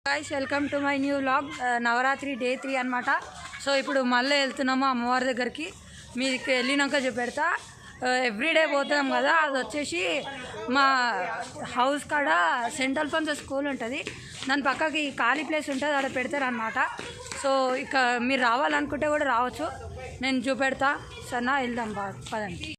Guys welcome to my new vlog Navratri day 3 అనమాట. So ఇప్పుడు మళ్ళీ వెళ్తున్నాము అమ్మవారి దగ్గరికి. మీకు వెళ్ళినాక చూపెడతా. ఎవ్రీడే పోతున్నాం కదా. అది వచ్చేసి మా హౌస్ కాడ సెంట్రల్ ఫన్స్ స్కూల్ ఉంటుంది. దాని పక్కకి ఖాళీ ప్లేస్ ఉంటుంది, అక్కడ పెడతారు అనమాట. సో ఇక మీరు రావాలనుకుంటే కూడా రావచ్చు, నేను చూపెడతా. సరేనా, వెళ్దాం పదండి.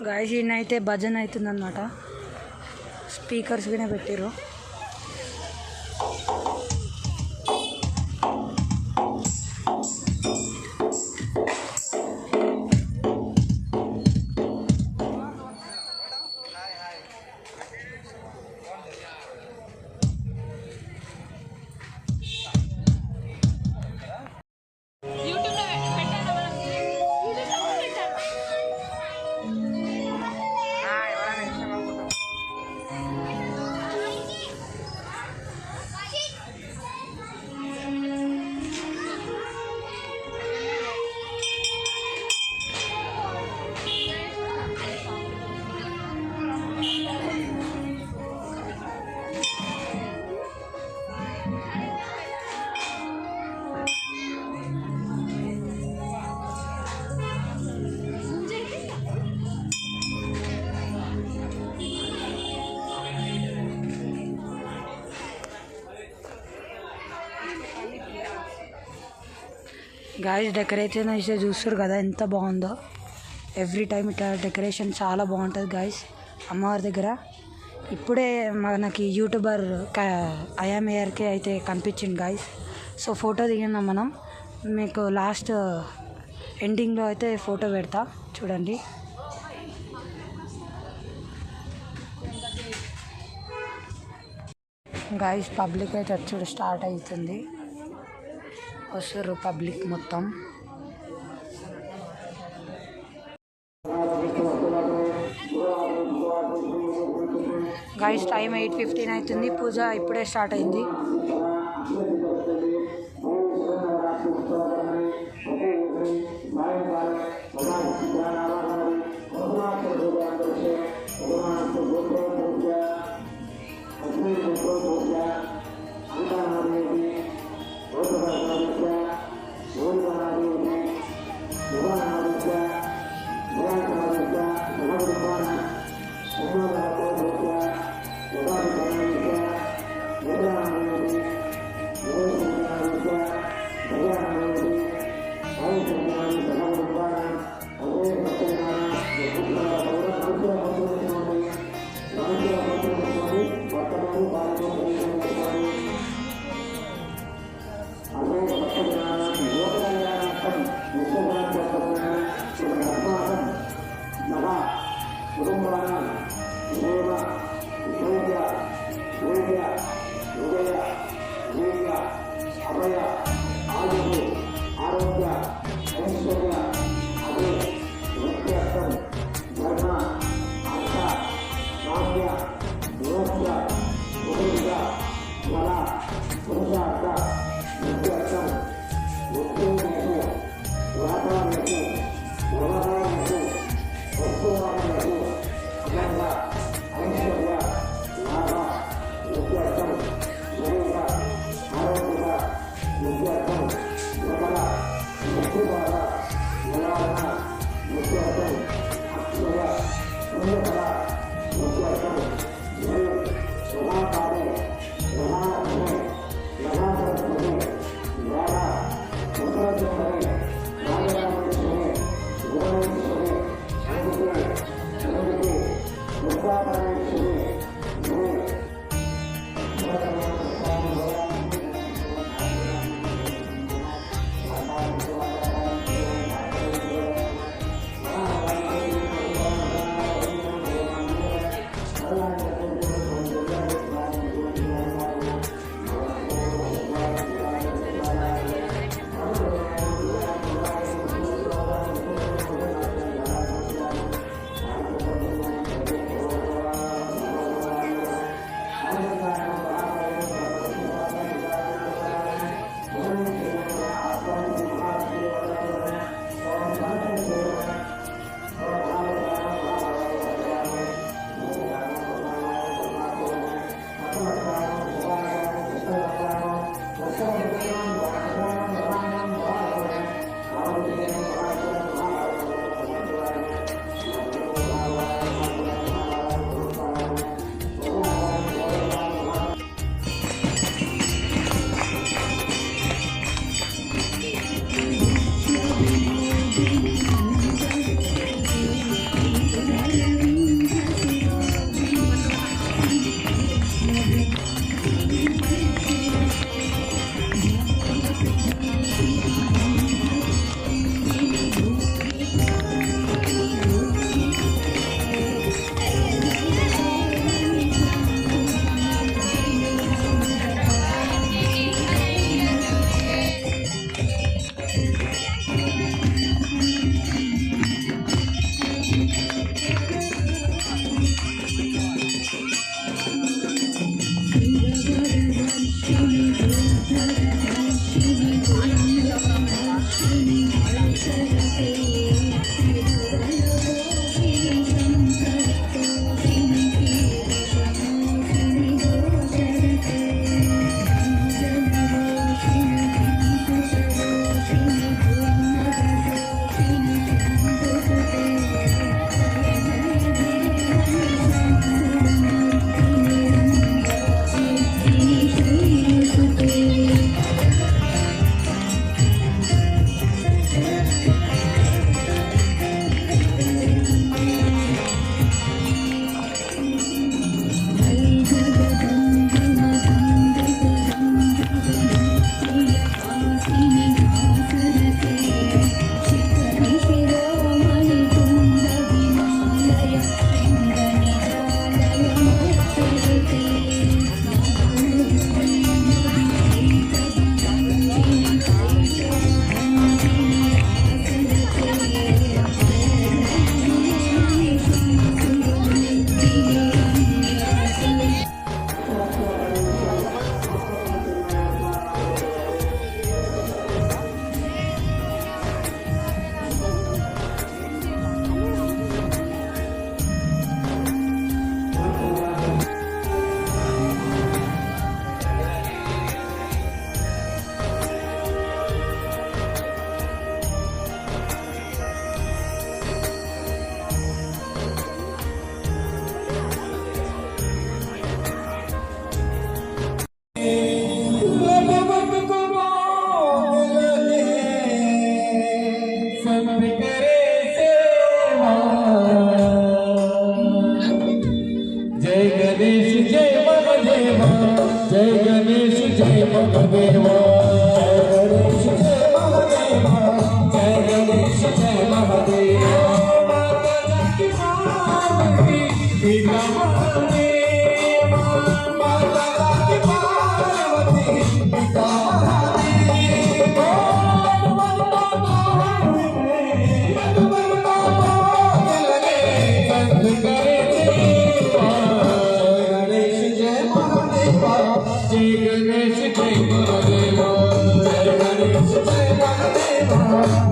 గాయస్ ఈయనైతే భజన అవుతుందన్నమాట. స్పీకర్స్ కూడా పెట్టారు. గాయస్ డెకరేషన్ అయితే చూస్తారు కదా ఎంత బాగుందో. ఎవ్రీ టైం ఇట్లా డెకరేషన్ చాలా బాగుంటుంది గాయస్ అమ్మవారి దగ్గర. ఇప్పుడే మనకి యూట్యూబర్ ఐఎంఏఆర్కే అయితే కనిపించింది గాయస్. సో ఫోటో దిగినాం మనం. మీకు లాస్ట్ ఎండింగ్లో అయితే ఫోటో పెడతా చూడండి. గాయస్ పబ్లిక్ అయితే వచ్చి స్టార్ట్ అవుతుంది. వస్తారు పబ్లిక్ మొత్తం. గాయస్ టైం 8:15 అవుతుంది. పూజ ఇప్పుడే స్టార్ట్ అయింది.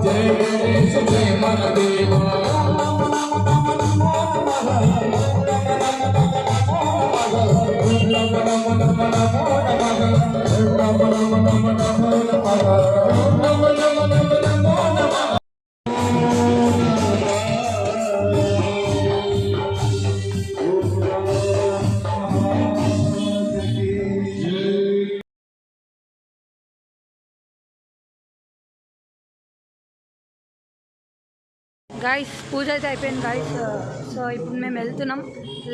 జయ గణేశ జయ మన దేవా గాయస్ పూజ అయితే అయిపోయింది గాయస్. సో ఇప్పుడు మేము వెళ్తున్నాం,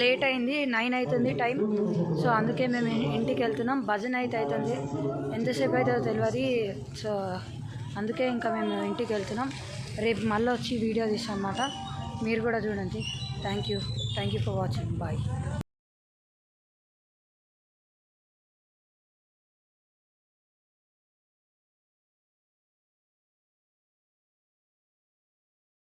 లేట్ అయింది, 9 అవుతుంది టైం. సో అందుకే మేము ఇంటికి వెళ్తున్నాం. భజన అయితే అవుతుంది, ఎంతసేపు అవుతుందో తెలియదు. సో అందుకే ఇంకా మేము ఇంటికి వెళ్తున్నాం. రేపు మళ్ళీ వచ్చి వీడియో తీస్తాం అన్నమాట. మీరు కూడా చూడండి. Thank you for watching. Bye.